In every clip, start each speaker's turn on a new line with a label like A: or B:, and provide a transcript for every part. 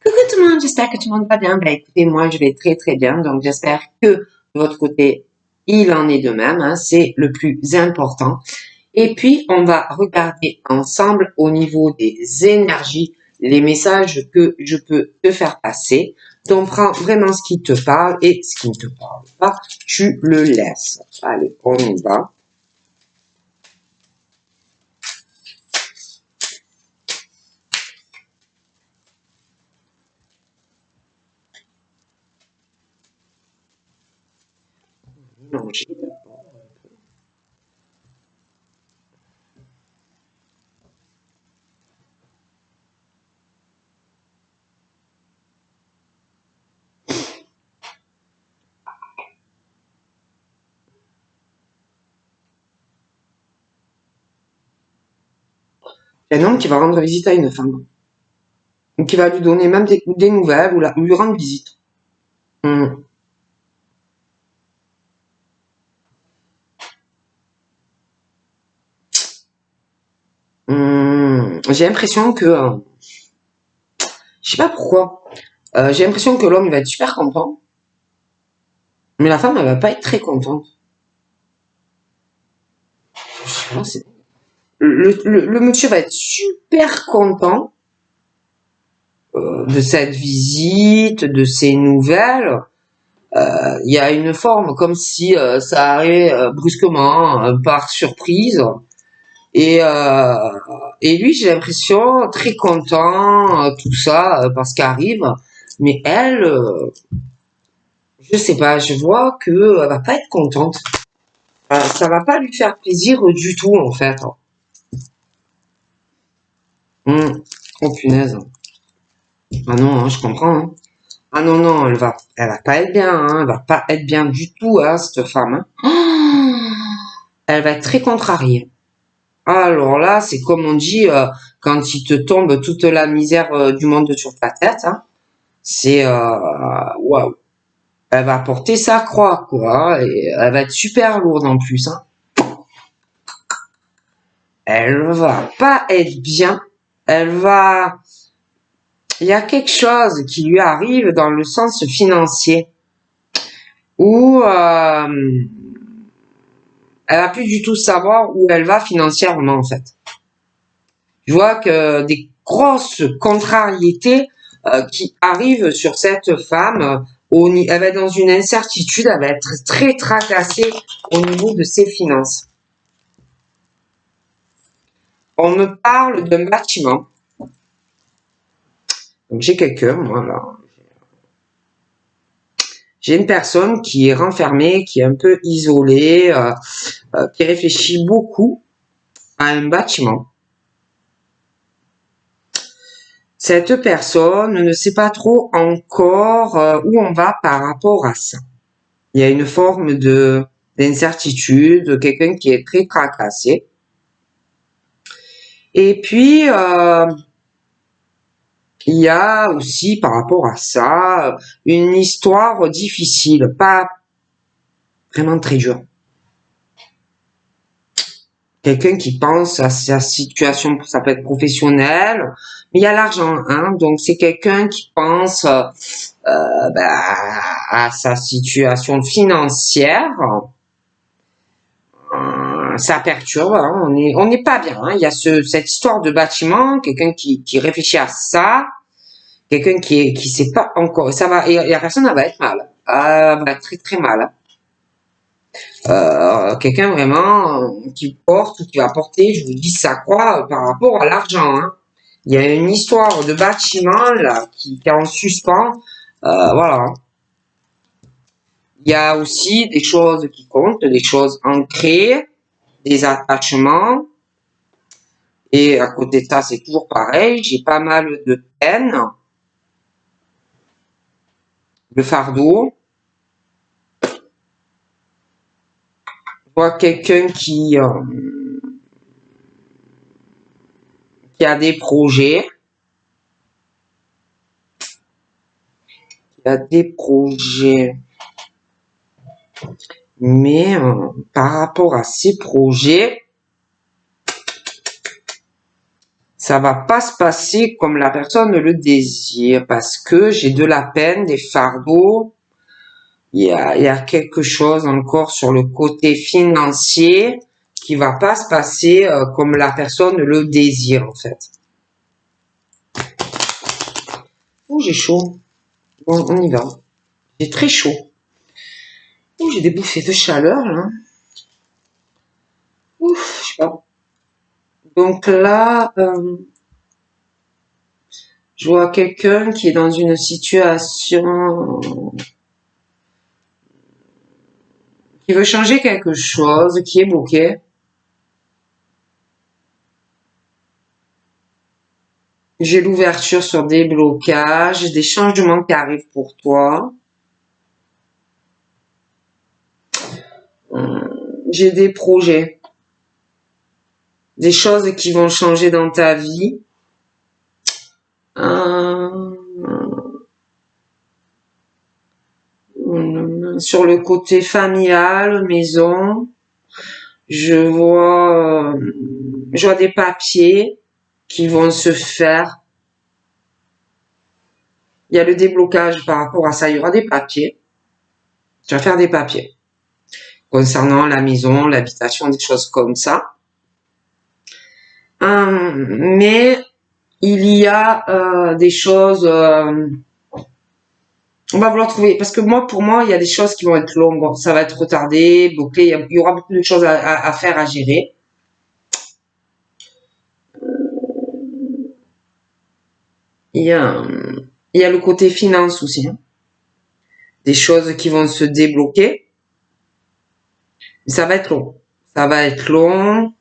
A: Coucou tout le monde, j'espère que tout le monde va bien. Ben écoutez, moi je vais très très bien, donc j'espère que de votre côté, il en est de même, hein, c'est le plus important. Et puis, on va regarder ensemble au niveau des énergies, les messages que je peux te faire passer. Donc, prends vraiment ce qui te parle et ce qui ne te parle pas, tu le laisses. Allez, on y va. Mélanger d'abord. Il y a un homme qui va rendre visite à une femme. Donc, qui va lui donner même des nouvelles ou lui rendre visite. Hum. J'ai l'impression que, je sais pas pourquoi, j'ai l'impression que l'homme il va être super content, mais la femme elle va pas être très contente. Je sais pas, le monsieur va être super content de cette visite, de ces nouvelles. Il y a une forme comme si ça arrivait brusquement, par surprise. Et, euh, et lui, j'ai l'impression très content, tout ça, parce qu'arrive. Mais elle, je sais pas, je vois que elle va pas être contente. Ça va pas lui faire plaisir du tout, en fait. Oh punaise. Ah non, hein, je comprends. Hein. Ah non, non, elle va pas être bien. Hein. Elle va pas être bien du tout, hein, cette femme. Hein. Elle va être très contrariée. Alors là, c'est comme on dit, quand il te tombe toute la misère du monde sur ta tête. Hein. C'est waouh. Elle va porter sa croix, quoi. Et elle va être super lourde en plus. Hein. Elle va pas être bien. Elle va. Il y a quelque chose qui lui arrive dans le sens financier où elle va plus du tout savoir où elle va financièrement en fait. Je vois que des grosses contrariétés qui arrivent sur cette femme. Elle va être dans une incertitude, elle va être très tracassée au niveau de ses finances. On me parle d'un bâtiment. Donc j'ai quelqu'un, moi là. J'ai une personne qui est renfermée, qui est un peu isolée, qui réfléchit beaucoup à un bâtiment. Cette personne ne sait pas trop encore où on va par rapport à ça. Il y a une forme d'incertitude, quelqu'un qui est très tracassé. Et puis, il y a aussi par rapport à ça une histoire difficile, pas vraiment très dure. Quelqu'un qui pense à sa situation, ça peut être professionnel, mais il y a l'argent, hein, donc c'est quelqu'un qui pense à sa situation financière. Ça perturbe, hein, on n'est pas bien. Hein, il y a cette histoire de bâtiment, quelqu'un qui réfléchit à ça, quelqu'un qui sait pas encore. Ça va, et la personne elle va être mal, elle va être très très mal. Quelqu'un vraiment qui porte, qui va porter, je vous dis, sa croix par rapport à l'argent. Hein. Il y a une histoire de bâtiment là qui est en suspens. Voilà. Il y a aussi des choses qui comptent, des choses ancrées, des attachements. Et à côté de ça, c'est toujours pareil. J'ai pas mal de peine, de fardeau. Je vois quelqu'un qui a des projets, mais par rapport à ces projets, ça va pas se passer comme la personne le désire parce que j'ai de la peine, des fardeaux. Il y a quelque chose encore sur le côté financier qui va pas se passer comme la personne le désire en fait. Oh, j'ai chaud. Bon, on y va. J'ai très chaud. Oh, j'ai des bouffées de chaleur là. Ouf, je sais pas. Donc là, je vois quelqu'un qui est dans une situation qui veut changer quelque chose, qui est bloqué. J'ai l'ouverture sur des blocages, des changements qui arrivent pour toi. J'ai des projets, des choses qui vont changer dans ta vie. Sur le côté familial, maison, je vois des papiers qui vont se faire. Il y a le déblocage par rapport à ça. Il y aura des papiers. Tu vas faire des papiers concernant la maison, l'habitation, des choses comme ça. Mais il y a des choses. On va vouloir trouver parce que pour moi, il y a des choses qui vont être longues. Bon, ça va être retardé, bloqué. Il y aura beaucoup de choses à faire, à gérer. Il y a le côté finance aussi. Hein. Des choses qui vont se débloquer. Ça va être long. Ça va être long,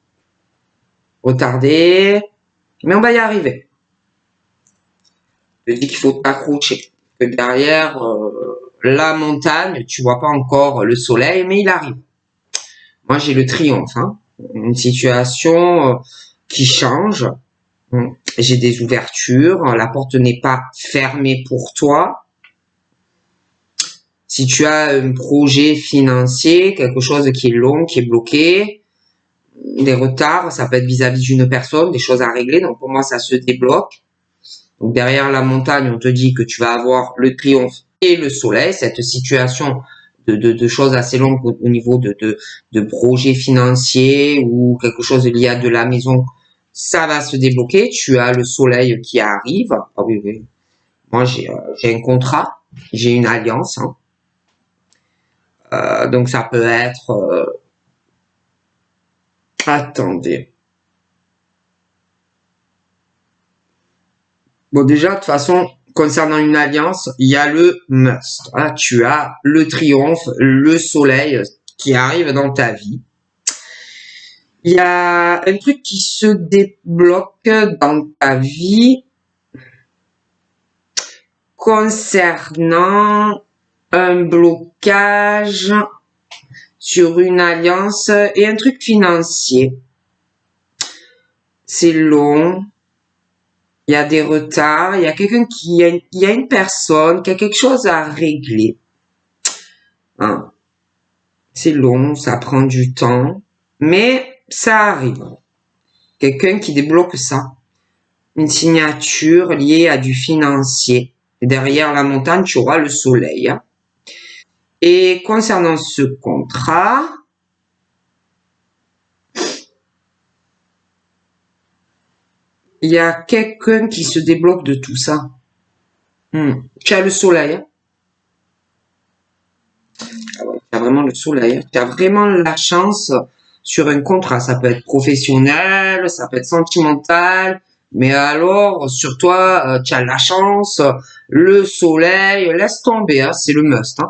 A: retardé, mais on va y arriver. Je dis qu'il faut t'accrocher. Que derrière la montagne, tu vois pas encore le soleil, mais il arrive. Moi, j'ai le triomphe. Hein. Une situation qui change. J'ai des ouvertures. La porte n'est pas fermée pour toi. Si tu as un projet financier, quelque chose qui est long, qui est bloqué, des retards, ça peut être vis-à-vis d'une personne, des choses à régler. Donc pour moi, ça se débloque. Donc derrière la montagne, on te dit que tu vas avoir le triomphe et le soleil. Cette situation de choses assez longues au niveau de projets financiers ou quelque chose lié à de la maison, ça va se débloquer. Tu as le soleil qui arrive. Ah oui, oui. Moi, j'ai un contrat, j'ai une alliance. Hein. Donc ça peut être... attendez. Bon, déjà, de toute façon, concernant une alliance, il y a le must. Voilà, tu as le triomphe, le soleil qui arrive dans ta vie. Il y a un truc qui se débloque dans ta vie concernant un blocage sur une alliance et un truc financier. C'est long. Il y a des retards, il y a quelqu'un il y a une personne qui a quelque chose à régler. Hein. C'est long, ça prend du temps, mais ça arrive. Quelqu'un qui débloque ça. Une signature liée à du financier. Et derrière la montagne, tu auras le soleil. Hein. Et concernant ce contrat, il y a quelqu'un qui se débloque de tout ça. Tu as le soleil. Hein. Ah ouais, tu as vraiment le soleil. Hein. Tu as vraiment la chance sur un contrat. Ça peut être professionnel, ça peut être sentimental. Mais alors, sur toi, tu as la chance, le soleil, laisse tomber. Hein, c'est le must. Hein.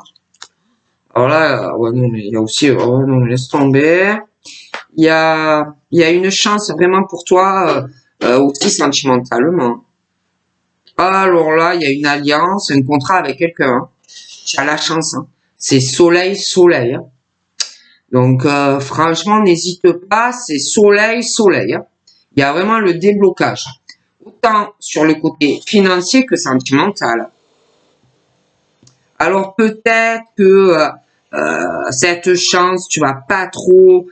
A: Alors là, ouais, non, mais il y a aussi, oh non, laisse tomber. Il y a une chance vraiment pour toi aussi sentimentalement. Alors là, il y a une alliance, un contrat avec quelqu'un. Hein. Tu as la chance. Hein. C'est soleil, soleil. Hein. Donc franchement, n'hésite pas, c'est soleil, soleil. Hein. Il y a vraiment le déblocage. Autant sur le côté financier que sentimental. Alors peut-être que cette chance, tu vas pas trop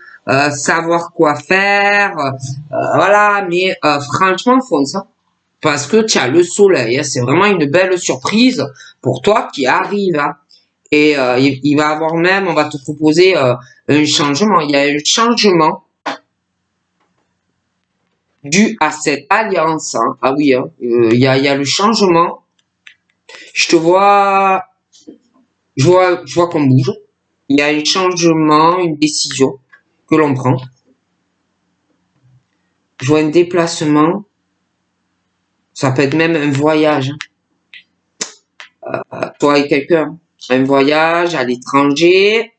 A: savoir quoi faire, voilà, mais franchement, fonce, hein, parce que tu as le soleil, hein, c'est vraiment une belle surprise pour toi qui arrive, hein. Et il va avoir même, on va te proposer un changement. Il y a un changement dû à cette alliance, hein. Ah oui, hein, il y a le changement. Je te vois, je vois qu'on bouge. Il y a un changement, une décision que l'on prend. Je vois un déplacement. Ça peut être même un voyage, hein. Toi et quelqu'un. Un voyage à l'étranger,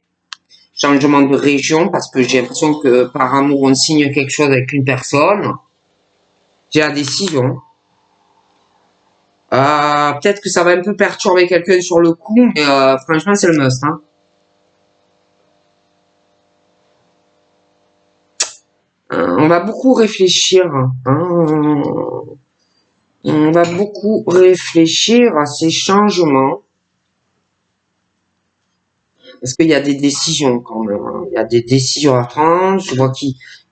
A: changement de région, parce que j'ai l'impression que par amour, on signe quelque chose avec une personne. J'ai la décision. Peut-être que ça va un peu perturber quelqu'un sur le coup, mais franchement, c'est le must, hein. On va beaucoup réfléchir, hein. On va beaucoup réfléchir à ces changements. Parce qu'il y a des décisions quand même, hein. Il y a des décisions à prendre. Je vois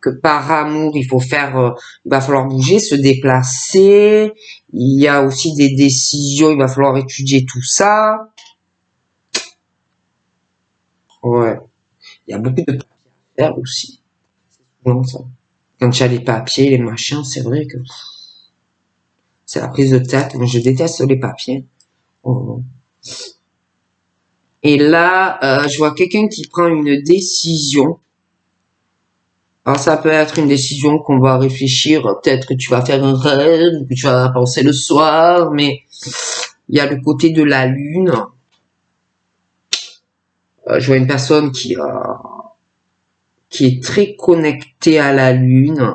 A: que par amour, il faut faire, il va falloir bouger, se déplacer. Il y a aussi des décisions, il va falloir étudier tout ça. Ouais. Il y a beaucoup de papiers à faire aussi. Non, ça. Quand il y a les papiers, les machins, c'est vrai que c'est la prise de tête. Moi, je déteste les papiers. Oh. Et là, je vois quelqu'un qui prend une décision. Alors, ça peut être une décision qu'on va réfléchir. Peut-être que tu vas faire un rêve, que tu vas penser le soir, mais il y a le côté de la lune. Je vois une personne qui est très connectée à la lune.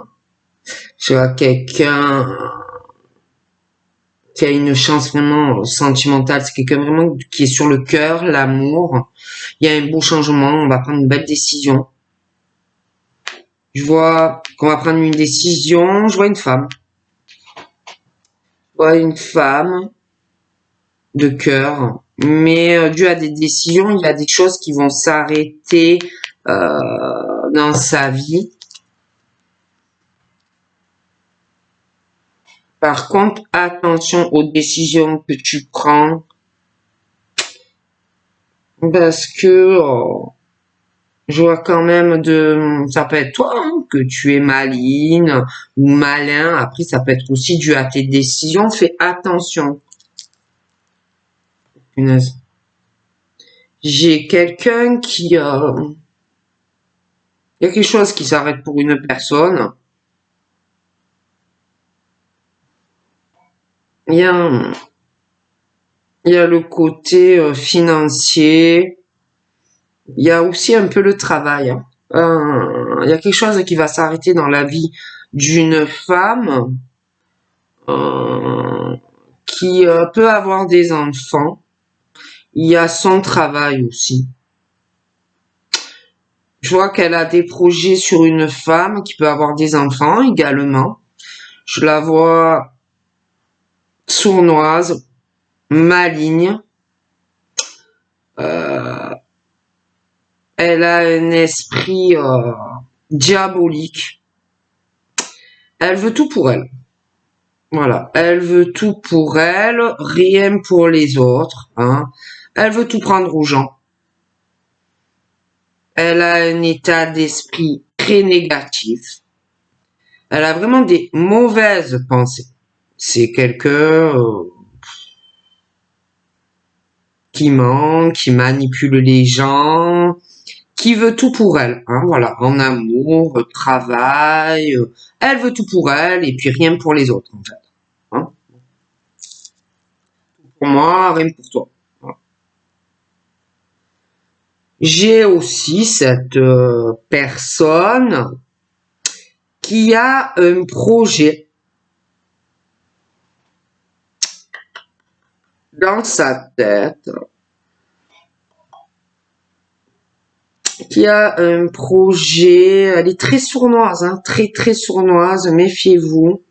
A: Je vois quelqu'un qui a une chance vraiment sentimentale. C'est quelqu'un vraiment qui est sur le cœur, l'amour. Il y a un beau changement. On va prendre une belle décision. Je vois qu'on va prendre une décision. Je vois une femme. Je vois une femme de cœur. Mais dû à des décisions, il y a des choses qui vont s'arrêter dans sa vie. Par contre, attention aux décisions que tu prends. Parce que je vois quand même ça peut être toi, hein, que tu es maligne ou malin. Après, ça peut être aussi dû à tes décisions. Fais attention. Punaise. J'ai quelqu'un qui, il y a quelque chose qui s'arrête pour une personne. Il y a, il y a le côté financier. Il y a aussi un peu le travail, hein. Il y a quelque chose qui va s'arrêter dans la vie d'une femme qui peut avoir des enfants. Il y a son travail aussi. Je vois qu'elle a des projets sur une femme qui peut avoir des enfants également. Je la vois sournoise, maligne. Elle a un esprit diabolique. Elle veut tout pour elle. Voilà, elle veut tout pour elle, rien pour les autres, hein. Elle veut tout prendre aux gens. Elle a un état d'esprit très négatif. Elle a vraiment des mauvaises pensées. C'est quelqu'un qui ment, qui manipule les gens, qui veut tout pour elle, hein, voilà, en amour, travail, elle veut tout pour elle et puis rien pour les autres, en fait, hein. Pour moi, rien pour toi. Voilà. J'ai aussi cette personne qui a un projet dans sa tête, qui a un projet, elle est très sournoise, hein, très très sournoise, méfiez-vous.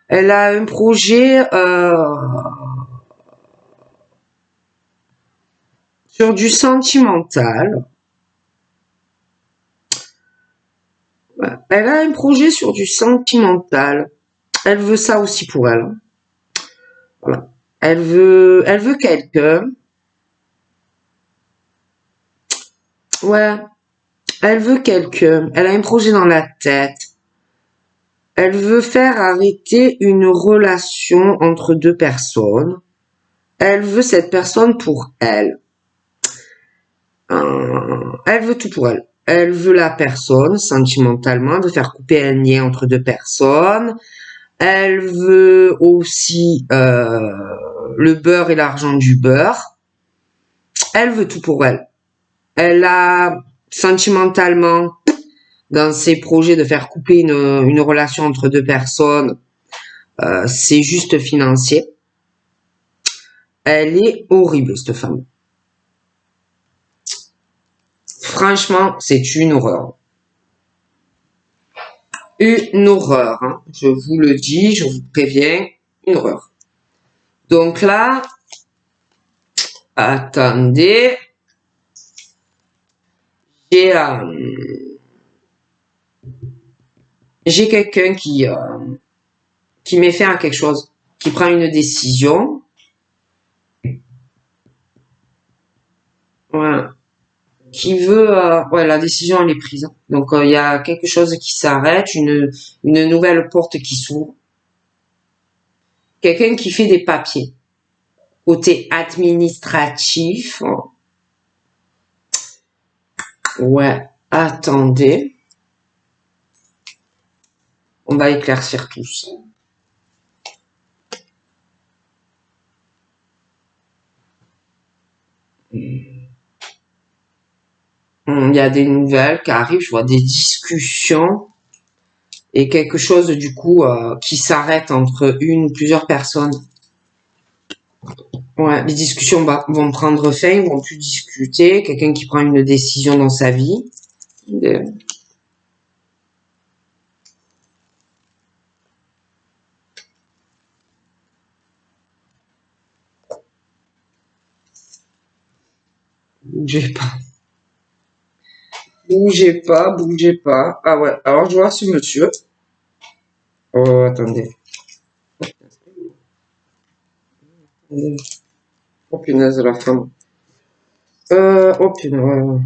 A: Elle a un projet sur du sentimental. Ouais. Elle a un projet sur du sentimental. Elle veut ça aussi pour elle. Voilà. Elle veut quelqu'un. Ouais. Elle veut quelqu'un. Elle a un projet dans la tête. Elle veut faire arrêter une relation entre deux personnes. Elle veut cette personne pour elle. Elle veut tout pour elle. Elle veut la personne sentimentalement, elle veut faire couper un lien entre deux personnes. Elle veut aussi le beurre et l'argent du beurre. Elle veut tout pour elle. Elle a sentimentalement, dans ses projets de faire couper une relation entre deux personnes, c'est juste financier. Elle est horrible, cette femme. Franchement, c'est une horreur. Une horreur, hein. Je vous le dis, je vous préviens, une horreur. Donc là, attendez, j'ai quelqu'un qui met fin à quelque chose, qui prend une décision. Voilà. Qui veut, ouais, la décision elle est prise. Donc il y a quelque chose qui s'arrête, une nouvelle porte qui s'ouvre. Quelqu'un qui fait des papiers. Côté administratif. Ouais, attendez. On va éclaircir tout ça. Il y a des nouvelles qui arrivent, je vois des discussions et quelque chose du coup qui s'arrête entre une ou plusieurs personnes. Ouais, les discussions vont prendre fin, ils vont plus discuter. Quelqu'un qui prend une décision dans sa vie. Bougez pas. Bougez pas, bougez pas. Ah ouais, alors je vois ce monsieur. Oh, attendez. Oh punaise, la femme. Oh punaise.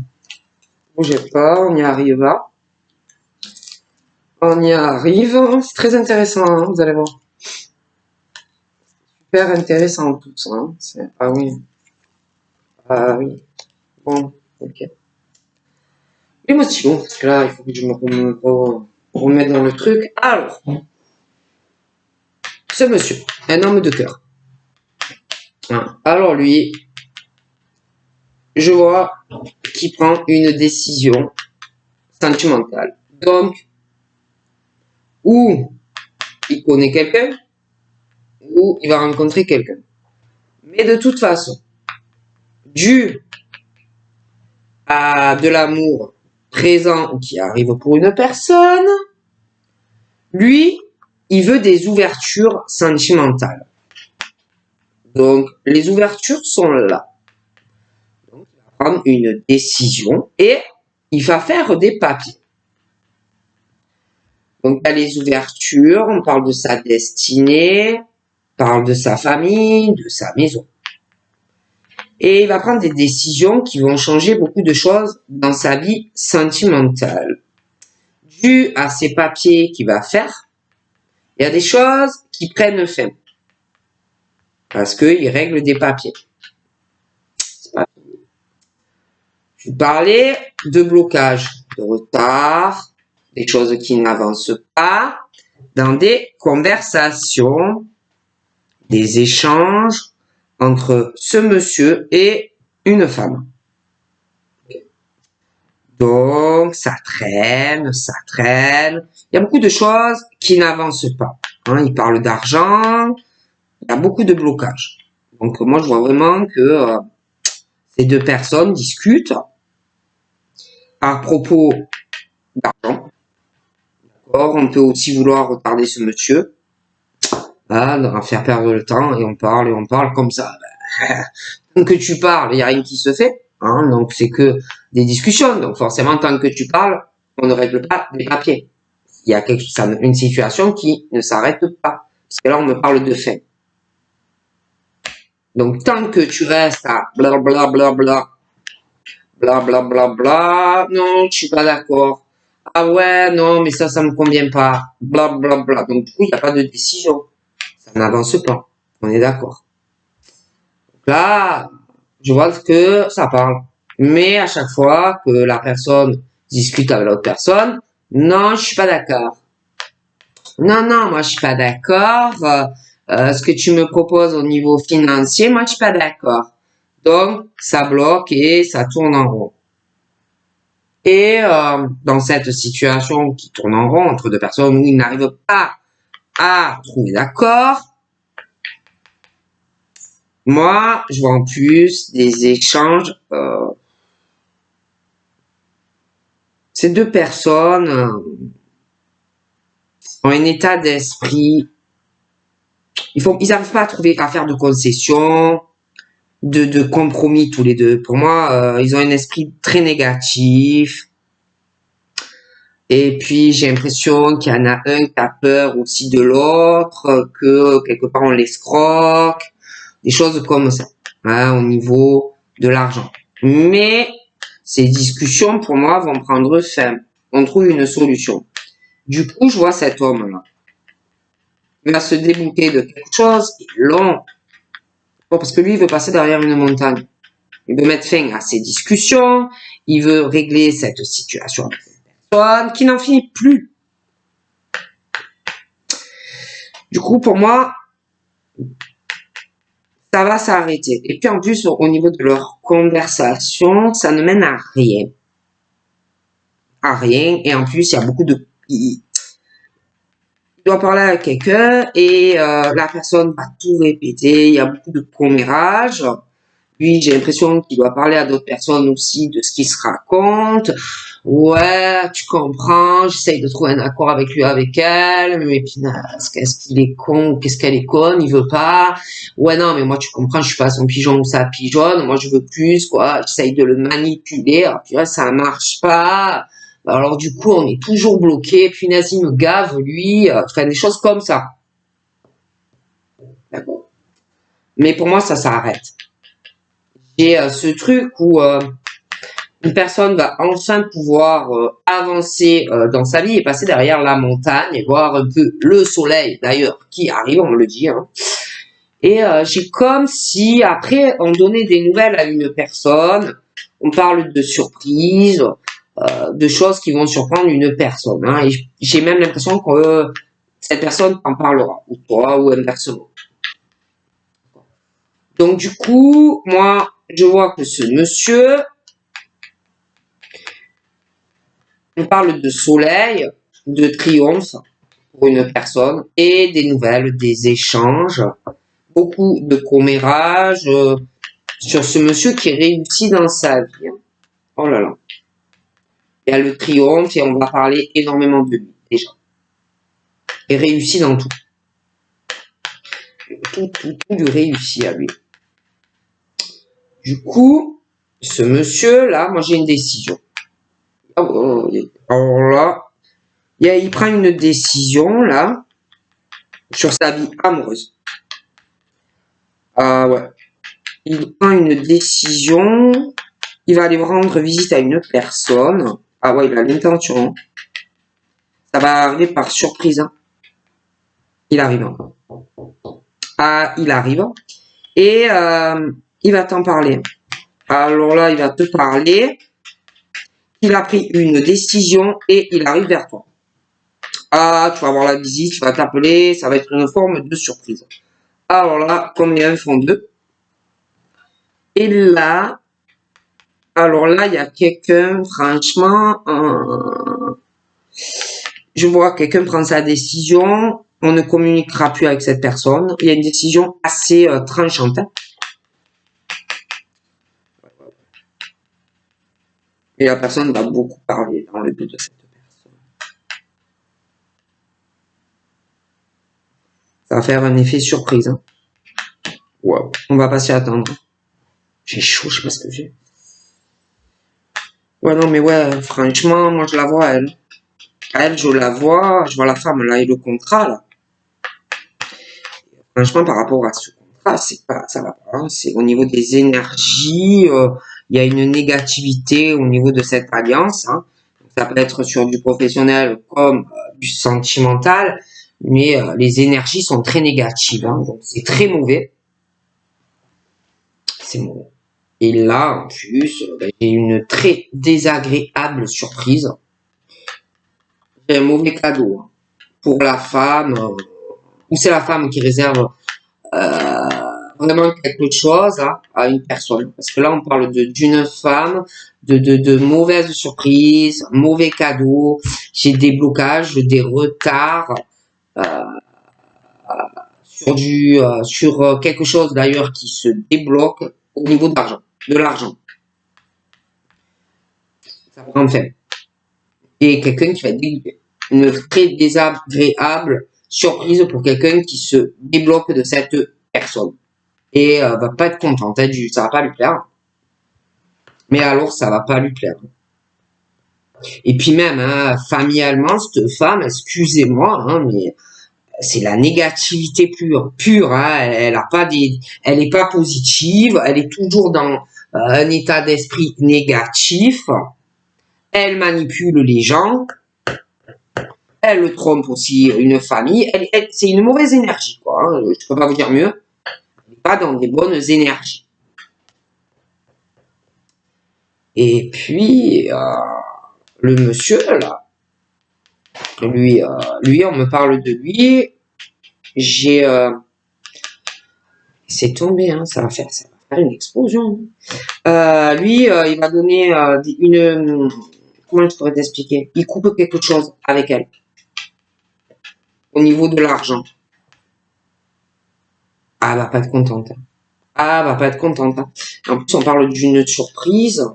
A: Bougez pas, on y arrivera. On y arrive. C'est très intéressant, hein, vous allez voir. Super intéressant tout ça. Hein. Ah oui. Ah oui. Bon, ok. Et moi, c'est bon, parce que là, il faut que je me remette dans le truc. Alors, ce monsieur, un homme de cœur. Hein. Alors lui, je vois qu'il prend une décision sentimentale. Donc, ou il connaît quelqu'un, ou il va rencontrer quelqu'un. Mais de toute façon, dû à de l'amour présent qui arrive pour une personne, lui, il veut des ouvertures sentimentales. Donc, les ouvertures sont là. Donc, il va prendre une décision et il va faire des papiers. Donc, il y a les ouvertures, on parle de sa destinée, on parle de sa famille, de sa maison. Et il va prendre des décisions qui vont changer beaucoup de choses dans sa vie sentimentale. Dû à ces papiers qu'il va faire, il y a des choses qui prennent fin. Parce qu'il règle des papiers. Je vous parlais de blocage, de retard, des choses qui n'avancent pas, dans des conversations, des échanges entre ce monsieur et une femme. Donc, ça traîne, ça traîne. Il y a beaucoup de choses qui n'avancent pas. Hein, il parle d'argent, il y a beaucoup de blocages. Donc, moi, je vois vraiment que ces deux personnes discutent à propos d'argent. D'accord, on peut aussi vouloir retarder ce monsieur, hein, faire perdre le temps, et on parle comme ça. Tant que tu parles, il n'y a rien qui se fait. Hein, donc, c'est que des discussions. Donc, forcément, tant que tu parles, On ne règle pas des papiers. Il y a une situation qui ne s'arrête pas. Parce que là, on me parle de fait. Donc, tant que tu restes à blablabla, blablabla, non, je suis pas d'accord. Ah ouais, non, mais ça me convient pas. Blablabla. Donc, du coup, il n'y a pas de décision. Ça n'avance pas. On est d'accord. Là, je vois que ça parle. Mais à chaque fois que la personne discute avec l'autre personne, non, je suis pas d'accord. Non, non, moi je suis pas d'accord. Ce que tu me proposes au niveau financier, moi je suis pas d'accord. Donc, ça bloque et ça tourne en rond. Et dans cette situation qui tourne en rond entre deux personnes où ils n'arrivent pas à trouver d'accord, moi, je vois en plus des échanges. Ces deux personnes ont un état d'esprit. Ils n'arrivent pas à faire de concessions, de compromis tous les deux. Pour moi, ils ont un esprit très négatif. Et puis, j'ai l'impression qu'il y en a un qui a peur aussi de l'autre, que quelque part on l'escroque, des choses comme ça, hein, au niveau de l'argent. Mais ces discussions, pour moi, vont prendre fin. On trouve une solution. Du coup, je vois cet homme-là. Il va se débouter de quelque chose qui est long. Parce que lui, il veut passer derrière une montagne. Il veut mettre fin à ces discussions. Il veut régler cette situation avec cette personne qui n'en finit plus. Du coup, pour moi, ça va s'arrêter. Et puis en plus, au niveau de leur conversation, ça ne mène à rien. À rien. Et en plus, il y a beaucoup de... Il doit parler à quelqu'un et la personne va tout répéter. Il y a beaucoup de commérage. Lui, j'ai l'impression qu'il doit parler à d'autres personnes aussi de ce qu'il se raconte. Ouais, tu comprends, j'essaye de trouver un accord avec lui, avec elle, mais punaise, qu'est-ce qu'il est con, qu'est-ce qu'elle est conne, il veut pas. Ouais, non, mais moi, tu comprends, je suis pas son pigeon ou sa pigeonne, moi, je veux plus, quoi, j'essaye de le manipuler, alors, puis là, ça marche pas. Alors, du coup, on est toujours bloqué, punaise, il me gave, lui, enfin, des choses comme ça. D'accord. Mais pour moi, ça s'arrête. J'ai ce truc où une personne va enfin pouvoir avancer dans sa vie et passer derrière la montagne et voir un peu le soleil d'ailleurs qui arrive, on me le dit. Hein. Et j'ai comme si après on donnait des nouvelles à une personne, on parle de surprises, de choses qui vont surprendre une personne. Hein, et j'ai même l'impression que cette personne en parlera, ou toi, ou inversement. Donc du coup, moi, je vois que ce monsieur, on parle de soleil, de triomphe pour une personne et des nouvelles, des échanges, beaucoup de commérages sur ce monsieur qui réussit dans sa vie. Oh là là. Il y a le triomphe et on va parler énormément de lui déjà. Et réussit dans tout. Tout lui réussit à lui. Du coup, ce monsieur-là, moi j'ai une décision. Alors là, il prend une décision là sur sa vie amoureuse. Ah ouais. Il prend une décision. Il va aller rendre visite à une personne. Ah ouais, il a l'intention. Ça va arriver par surprise. Hein. Il arrive. Ah, il arrive. Et il va t'en parler. Alors là, il va te parler. Il a pris une décision et il arrive vers toi. Ah, tu vas avoir la visite, tu vas t'appeler, ça va être une forme de surprise. Alors là, combien font deux? Et là, alors là, il y a quelqu'un, franchement, je vois quelqu'un prendre sa décision, on ne communiquera plus avec cette personne. Il y a une décision assez tranchante. Hein. Et la personne va beaucoup parler dans le but de cette personne. Ça va faire un effet surprise. Hein. Wow. On va pas s'y attendre. J'ai chaud, je sais pas ce que j'ai. Ouais, non, mais ouais, franchement, moi, je la vois, elle. Elle, je vois la femme, là, et le contrat, là. Franchement, par rapport à ce contrat, c'est pas, ça va pas, hein. C'est au niveau des énergies, il y a une négativité au niveau de cette alliance, hein. Ça peut être sur du professionnel comme du sentimental, mais les énergies sont très négatives, hein. Donc c'est très mauvais. C'est mauvais. Et là, en plus, j'ai une très désagréable surprise. J'ai un mauvais cadeau, hein, pour la femme, ou c'est la femme qui réserve euh, vraiment quelque chose, hein, à une personne. Parce que là, on parle d'une femme, de mauvaises surprises, mauvais cadeaux, j'ai des blocages, des retards euh, sur quelque chose d'ailleurs qui se débloque au niveau de l'argent. De l'argent. Ça prend fin. Et quelqu'un qui va être dégoûté. Une très désagréable surprise pour quelqu'un qui se débloque de cette personne. Et va pas être contente, hein, ça va pas lui plaire. Mais alors, ça va pas lui plaire. Et puis même, hein, familialement, cette femme, excusez-moi, hein, mais c'est la négativité pure, hein, elle est pas positive, elle est toujours dans un état d'esprit négatif, elle manipule les gens, elle trompe aussi une famille, c'est une mauvaise énergie, quoi, hein, je peux pas vous dire mieux, elle n'est pas dans des bonnes énergies. Et puis, le monsieur, là, lui, on me parle de lui, j'ai, c'est tombé, hein, ça va faire une explosion. Lui, il va donner comment je pourrais t'expliquer? Il coupe quelque chose avec elle au niveau de l'argent. Ah, elle va pas être contente. Ah, elle va pas être contente. En plus, on parle d'une surprise,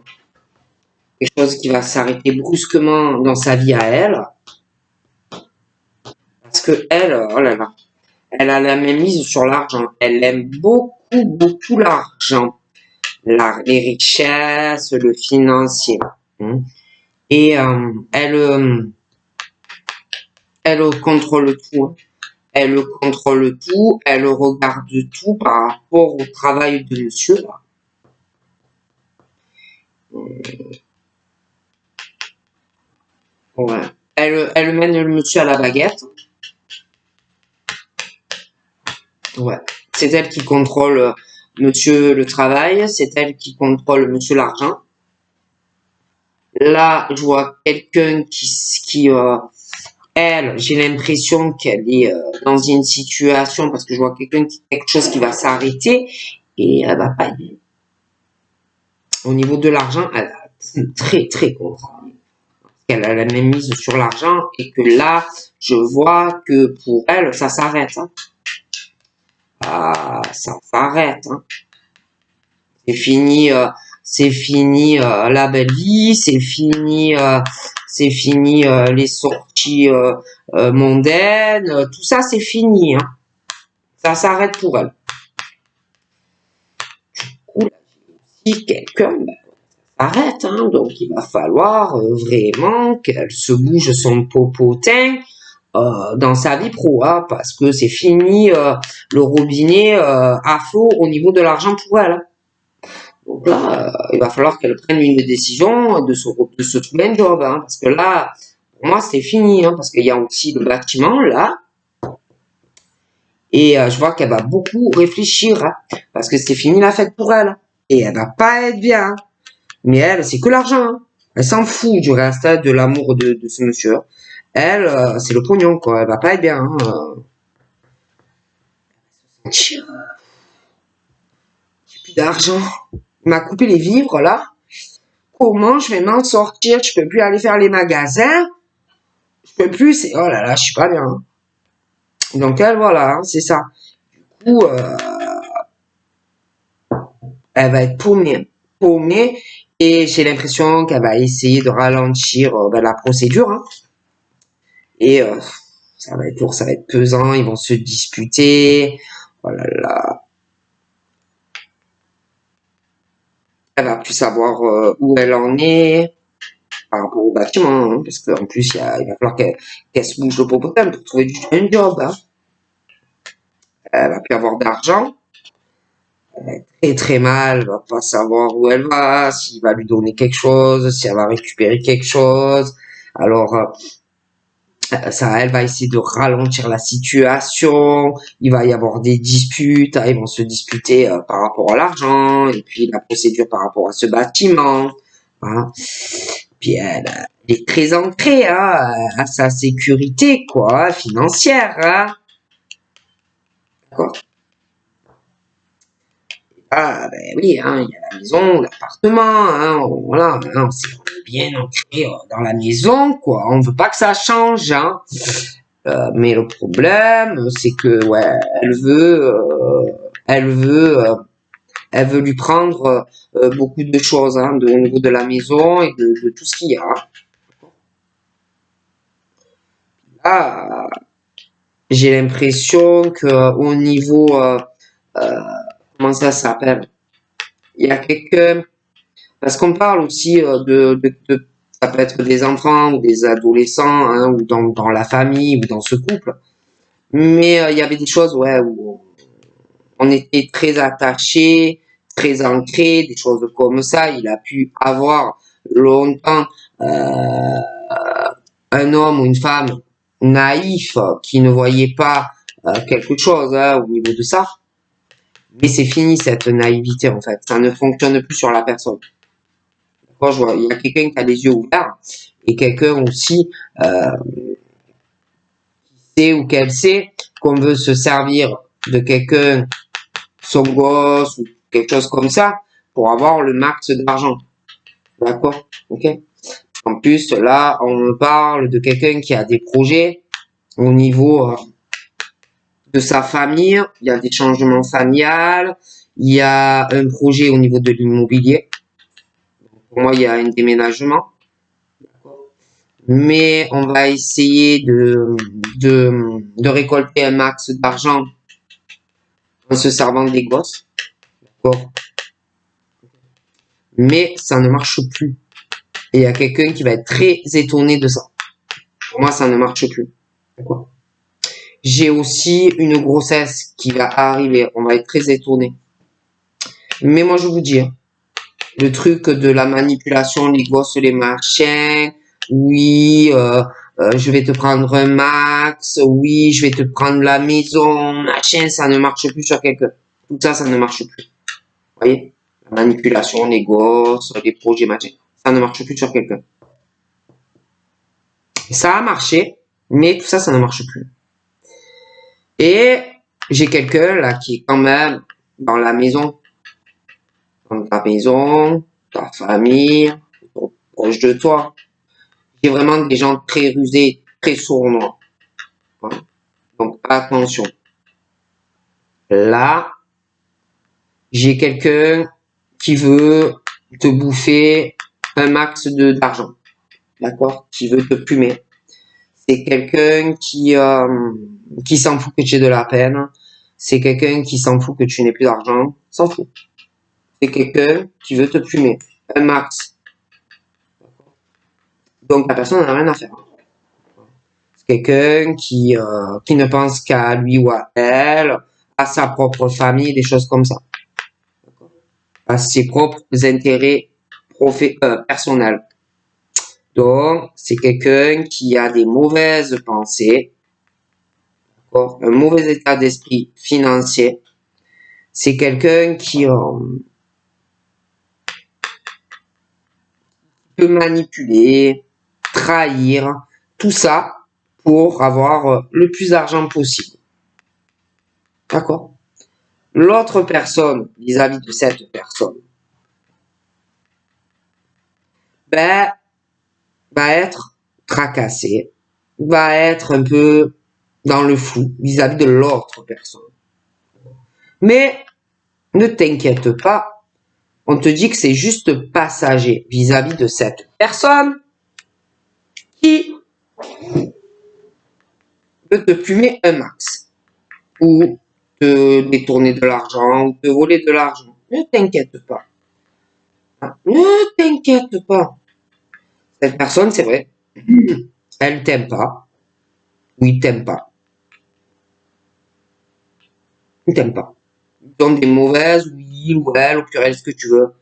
A: quelque chose qui va s'arrêter brusquement dans sa vie à elle, parce que elle, oh là là, elle a la même mise sur l'argent. Elle aime beaucoup l'argent, les richesses, le financier. Hein. Et elle contrôle tout. Hein. Elle contrôle tout, elle regarde tout par rapport au travail de monsieur. Là. Ouais. Elle mène le monsieur à la baguette. Ouais. C'est elle qui contrôle monsieur le travail, c'est elle qui contrôle monsieur l'argent. Là, je vois quelqu'un qui elle, j'ai l'impression qu'elle est dans une situation parce que je vois quelque chose qui va s'arrêter et elle va pas bien. Au niveau de l'argent, elle a très contrôle. Elle a la même mise sur l'argent et que là, je vois que pour elle, ça s'arrête. Hein. Ah, ça s'arrête. Hein. C'est fini la belle vie, c'est fini les sorties mondaines, tout ça c'est fini. Hein. Ça s'arrête pour elle. Du coup, là, si quelqu'un arrête, hein, donc il va falloir vraiment qu'elle se bouge son popotin dans sa vie pro, hein, parce que c'est fini le robinet à flot au niveau de l'argent pour elle. Donc là, il va falloir qu'elle prenne une décision de se trouver un job, hein, parce que là, pour moi, c'est fini, hein, parce qu'il y a aussi le bâtiment là, et je vois qu'elle va beaucoup réfléchir, hein, parce que c'est fini la fête pour elle, et elle va pas être bien. Hein. Mais elle, c'est que l'argent. Hein. Elle s'en fout du reste, hein, de l'amour de ce monsieur. Elle, c'est le pognon, quoi. Elle va pas être bien. Hein. J'ai plus d'argent. Il m'a coupé les vivres, là. Comment je vais m'en sortir? Je peux plus aller faire les magasins. Je peux plus. C'est... Oh là là, je suis pas bien. Hein. Donc, elle, voilà, hein, c'est ça. Du coup, elle va être paumée. Paumée. Et j'ai l'impression qu'elle va essayer de ralentir la procédure. Hein. Et ça va être lourd, ça va être pesant, ils vont se disputer. Oh là là. Elle va plus savoir où elle en est. par rapport au bâtiment, hein, parce qu'en plus, il va falloir qu'elle se bouge le popotin pour trouver un job. Hein. Elle va plus avoir d'argent. Très très mal, elle va pas savoir où elle va, s'il va lui donner quelque chose, si elle va récupérer quelque chose. Alors, ça, elle va essayer de ralentir la situation. Il va y avoir des disputes. Hein, ils vont se disputer par rapport à l'argent et puis la procédure par rapport à ce bâtiment. Hein. Puis elle est très ancrée hein, à sa sécurité quoi, financière. Hein. D'accord. Ah ben oui, hein, il y a la maison, l'appartement, hein, voilà, hein, on est bien ancré dans la maison, quoi. On veut pas que ça change, hein. Mais le problème, c'est que ouais, elle veut, elle veut lui prendre beaucoup de choses hein, au niveau de la maison et de tout ce qu'il y a. Là, j'ai l'impression que au niveau, euh, comment ça s'appelle? Il y a quelqu'un. Parce qu'on parle aussi ça peut être des enfants ou des adolescents, hein, ou dans la famille ou dans ce couple. Mais il y avait des choses, ouais, où on était très attachés, très ancrés, des choses comme ça. Il a pu avoir longtemps un homme ou une femme naïf qui ne voyait pas quelque chose hein, au niveau de ça. Mais c'est fini cette naïveté en fait. Ça ne fonctionne plus sur la personne. Quand je vois, il y a quelqu'un qui a les yeux ouverts et quelqu'un aussi qui sait ou qu'elle sait qu'on veut se servir de quelqu'un, son gosse ou quelque chose comme ça, pour avoir le max d'argent. D'accord? Ok? En plus, là, on me parle de quelqu'un qui a des projets au niveau de sa famille. Il y a des changements familiales. Il y a un projet au niveau de l'immobilier. Pour moi, il y a un déménagement. Mais on va essayer de récolter un max d'argent en se servant des gosses. D'accord. Mais ça ne marche plus. Et il y a quelqu'un qui va être très étonné de ça. Pour moi, ça ne marche plus. D'accord. J'ai aussi une grossesse qui va arriver. On va être très étonné. Mais moi, je vous dis, le truc de la manipulation, les gosses, les machins, oui, je vais te prendre un max, oui, je vais te prendre la maison, machin, ça ne marche plus sur quelqu'un. Tout ça, ça ne marche plus. Vous voyez? La manipulation, les gosses, les projets, machin, ça ne marche plus sur quelqu'un. Ça a marché, mais tout ça, ça ne marche plus. Et j'ai quelqu'un là qui est quand même dans la maison, dans ta maison, ta famille, proche de toi. J'ai vraiment des gens très rusés, très sournois. Donc attention. Là, j'ai quelqu'un qui veut te bouffer un max d'argent. D'accord? Qui veut te plumer. C'est quelqu'un qui s'en fout que tu aies de la peine. C'est quelqu'un qui s'en fout que tu n'aies plus d'argent. S'en fout. C'est quelqu'un qui veut te plumer. Un max. Donc la personne n'a rien à faire. C'est quelqu'un qui ne pense qu'à lui ou à elle, à sa propre famille, des choses comme ça. À ses propres intérêts personnels. Donc, c'est quelqu'un qui a des mauvaises pensées, un mauvais état d'esprit financier. C'est quelqu'un qui peut manipuler, trahir, tout ça pour avoir le plus d'argent possible. D'accord? L'autre personne, vis-à-vis de cette personne, ben, va être tracassé, va être un peu dans le flou vis-à-vis de l'autre personne. Mais ne t'inquiète pas, on te dit que c'est juste passager vis-à-vis de cette personne qui peut te plumer un max ou te détourner de l'argent ou te voler de l'argent. Ne t'inquiète pas. Ne t'inquiète pas. Cette personne, c'est vrai, elle t'aime pas, ou il t'aime pas. Il t'aime pas. Ils ont des mauvaises, ou il ou elle, au pluriel, ce que tu veux.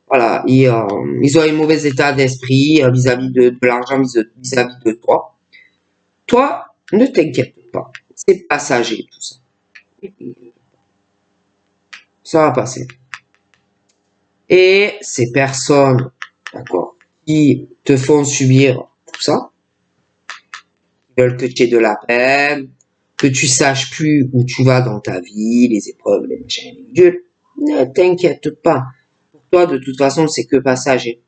A: Voilà, ils ont un mauvais état d'esprit vis-à-vis de l'argent, vis-à-vis de toi. Toi, ne t'inquiète pas. C'est passager, tout ça. Ça va passer. Et ces personnes, d'accord, qui te font subir tout ça, qui veulent que tu aies de la peine, que tu saches plus où tu vas dans ta vie, les épreuves, les machins, les bidules, ne t'inquiète pas. Pour toi, de toute façon, c'est que passager.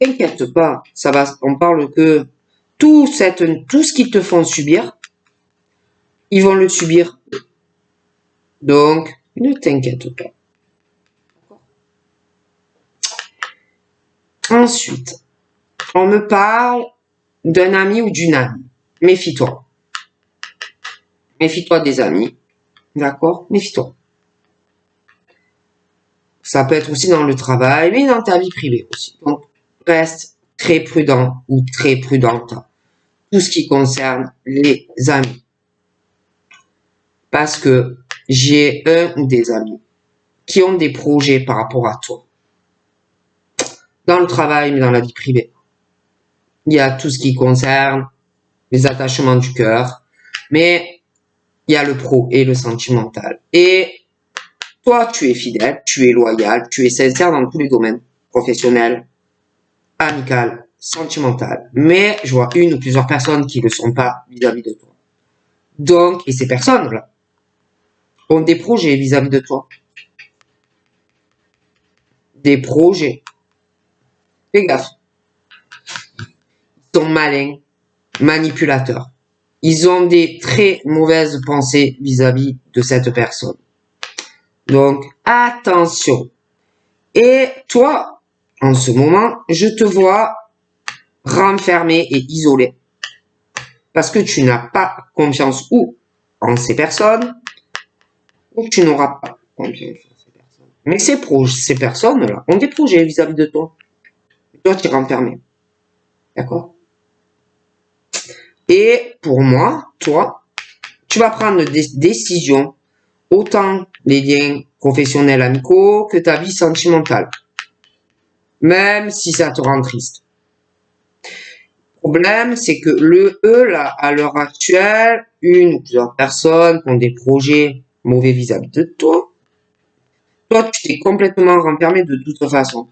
A: T'inquiète pas, ça va, on parle que tout ce qu'ils te font subir, ils vont le subir. Donc, ne t'inquiète pas. Ensuite, on me parle d'un ami ou d'une amie. Méfie-toi. Méfie-toi des amis. D'accord? Méfie-toi. Ça peut être aussi dans le travail, mais dans ta vie privée aussi. Donc, reste très prudent ou très prudente. Tout ce qui concerne les amis. Parce que j'ai un ou des amis qui ont des projets par rapport à toi. Dans le travail, mais dans la vie privée. Il y a tout ce qui concerne les attachements du cœur, mais il y a le pro et le sentimental. Et toi, tu es fidèle, tu es loyal, tu es sincère dans tous les domaines, professionnel, amical, sentimental. Mais je vois une ou plusieurs personnes qui ne le sont pas vis-à-vis de toi. Donc, et ces personnes-là ont des projets vis-à-vis de toi. Des projets. Fais gaffe. Ils sont malins, manipulateurs. Ils ont des très mauvaises pensées vis-à-vis de cette personne. Donc, attention. Et toi, en ce moment, je te vois renfermé et isolé. Parce que tu n'as pas confiance ou en ces personnes, ou tu n'auras pas confiance en ces personnes. Mais ces personnes-là ont des projets vis-à-vis de toi. Et toi, tu es renfermé. D'accord? Et pour moi, toi, tu vas prendre des décisions, autant les liens professionnels amicaux que ta vie sentimentale. Même si ça te rend triste. Le problème, c'est que eux, là, à l'heure actuelle, une ou plusieurs personnes qui ont des projets mauvais vis-à-vis de toi, toi, tu t'es complètement renfermé de toute façon.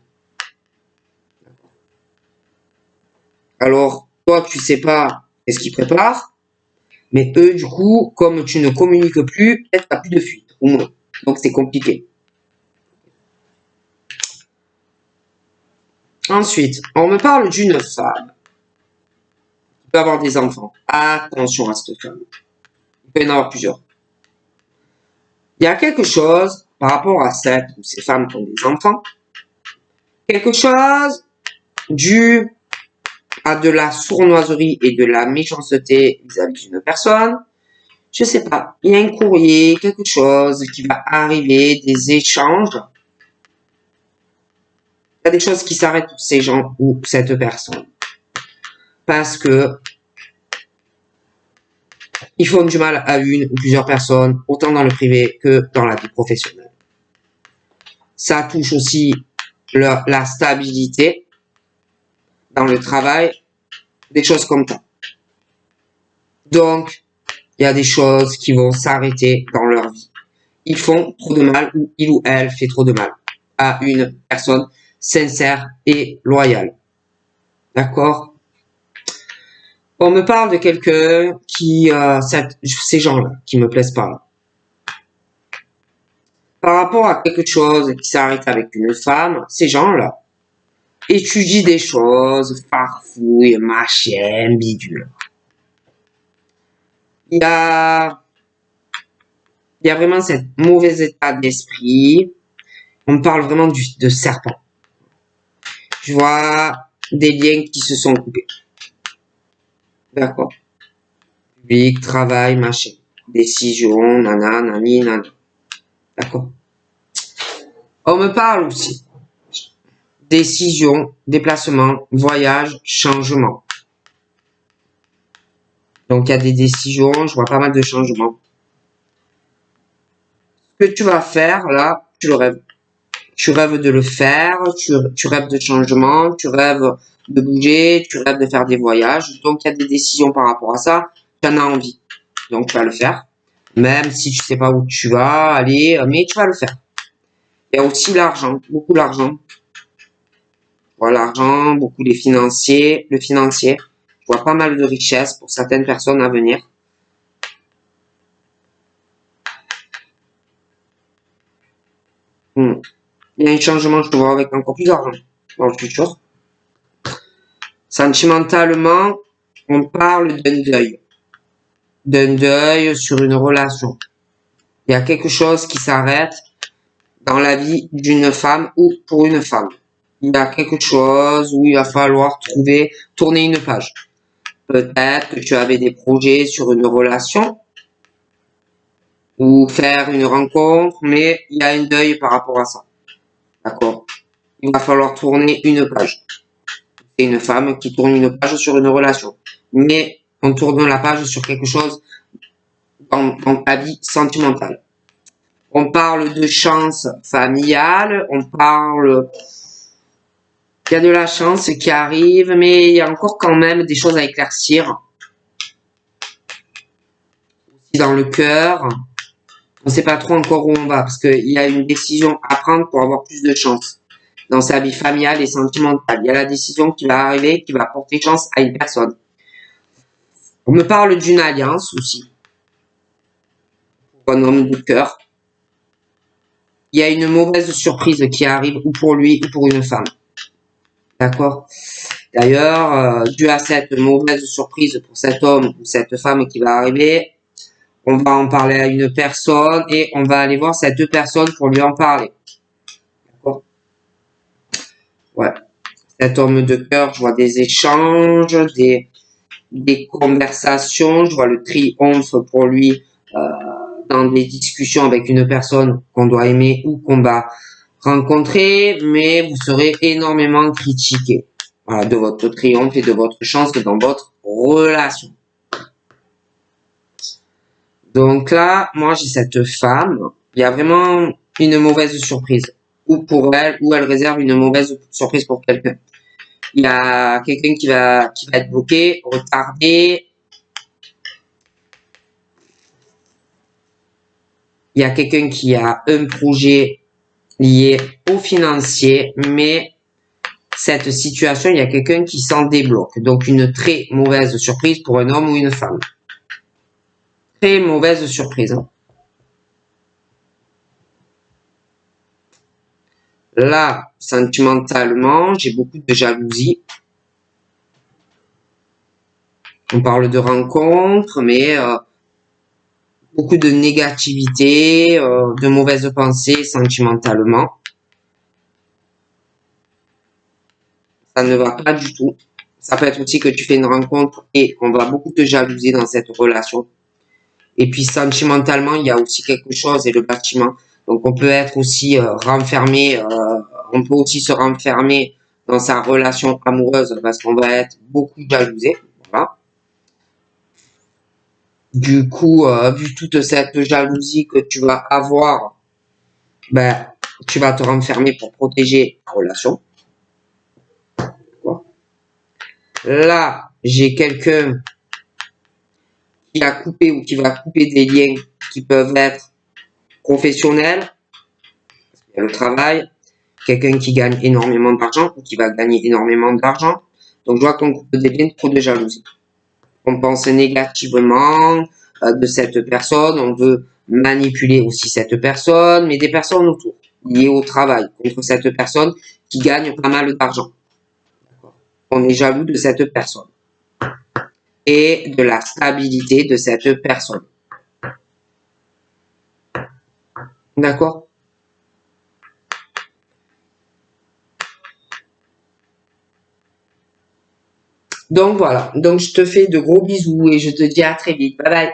A: Alors, toi, tu sais pas ce qu'ils préparent, mais eux, du coup, comme tu ne communiques plus, peut-être t'as plus de fuite, au moins. Donc, c'est compliqué. Ensuite, on me parle d'une femme qui peut avoir des enfants. Attention à cette femme. Il peut y en avoir plusieurs. Il y a quelque chose par rapport à cette ou ces femmes qui ont des enfants, quelque chose dû à de la sournoiserie et de la méchanceté vis-à-vis d'une personne. Je sais pas, il y a un courrier, quelque chose qui va arriver, des échanges. Il y a des choses qui s'arrêtent pour ces gens ou cette personne. Parce que ils font du mal à une ou plusieurs personnes, autant dans le privé que dans la vie professionnelle. Ça touche aussi la stabilité dans le travail, des choses comme ça. Donc, il y a des choses qui vont s'arrêter dans leur vie. Ils font trop de mal ou il ou elle fait trop de mal à une personne sincère et loyale. D'accord? On me parle de quelqu'un qui, ces gens-là, qui me plaisent pas. Là. Par rapport à quelque chose qui s'arrête avec une femme, ces gens-là étudient des choses, farfouillent, machin, bidule. Il y a vraiment cet mauvais état d'esprit. On me parle vraiment de serpent. Je vois des liens qui se sont coupés. D'accord? Public, travail, machin. Décision, nana, nani, nana. D'accord? On me parle aussi décision, déplacement, voyage, changement. Donc, il y a des décisions, je vois pas mal de changements. Ce que tu vas faire, là, tu le rêves. Tu rêves de le faire, tu rêves de changement, tu rêves de bouger, tu rêves de faire des voyages. Donc, il y a des décisions par rapport à ça. Tu en as envie. Donc, tu vas le faire. Même si tu sais pas où tu vas aller, mais tu vas le faire. Il y a aussi l'argent, beaucoup d'argent. Voilà, l'argent, beaucoup les financiers, le financier. Je vois pas mal de richesses pour certaines personnes à venir. Il y a un changement, je te vois avec encore plus d'argent dans le futur. Sentimentalement, on parle d'un deuil. D'un deuil sur une relation. Il y a quelque chose qui s'arrête dans la vie d'une femme ou pour une femme. Il y a quelque chose où il va falloir tourner une page. Peut-être que tu avais des projets sur une relation ou faire une rencontre, mais il y a un deuil par rapport à ça. D'accord? Il va falloir tourner une page. C'est une femme qui tourne une page sur une relation. Mais on tourne la page sur quelque chose dans ta vie sentimentale. On parle de chance familiale, on parle qu'il y a de la chance qui arrive, mais il y a encore quand même des choses à éclaircir. Aussi dans le cœur, on ne sait pas trop encore où on va, parce qu'il y a une décision à prendre pour avoir plus de chance dans sa vie familiale et sentimentale. Il y a la décision qui va arriver, qui va porter chance à une personne. On me parle d'une alliance aussi, pour un homme de cœur. Il y a une mauvaise surprise qui arrive, ou pour lui, ou pour une femme. D'accord? D'ailleurs, dû à cette mauvaise surprise pour cet homme ou cette femme qui va arriver, on va en parler à une personne et on va aller voir cette personne pour lui en parler. D'accord? Ouais. Cet homme de cœur, je vois des échanges, des conversations, je vois le triomphe pour lui dans des discussions avec une personne qu'on doit aimer ou qu'on va rencontrer, mais vous serez énormément critiqué. Voilà, de votre triomphe et de votre chance dans votre relation. Donc là, moi j'ai cette femme, il y a vraiment une mauvaise surprise. Ou pour elle, ou elle réserve une mauvaise surprise pour quelqu'un. Il y a quelqu'un qui va être bloqué, retardé. Il y a quelqu'un qui a un projet lié au financier, mais cette situation, il y a quelqu'un qui s'en débloque. Donc une très mauvaise surprise pour un homme ou une femme. Très mauvaise surprise. Hein. Là, sentimentalement, j'ai beaucoup de jalousie. On parle de rencontres, mais beaucoup de négativité, de mauvaises pensées sentimentalement. Ça ne va pas du tout. Ça peut être aussi que tu fais une rencontre et on va beaucoup te jalouser dans cette relation. Et puis sentimentalement, il y a aussi quelque chose et le bâtiment. Donc on peut être aussi renfermé, on peut aussi se renfermer dans sa relation amoureuse parce qu'on va être beaucoup jalousé. Voilà. Du coup, vu toute cette jalousie que tu vas avoir, ben, tu vas te renfermer pour protéger ta relation. Là, j'ai quelqu'un qui a coupé ou qui va couper des liens qui peuvent être professionnels, il y a le travail, quelqu'un qui gagne énormément d'argent ou qui va gagner énormément d'argent. Donc, je vois qu'on coupe des liens, trop de jalousie. On pense négativement de cette personne, on veut manipuler aussi cette personne, mais des personnes autour, liées au travail, contre cette personne qui gagne pas mal d'argent. On est jaloux de cette personne et de la stabilité de cette personne. D'accord? Donc voilà, donc je te fais de gros bisous et je te dis à très vite. Bye bye.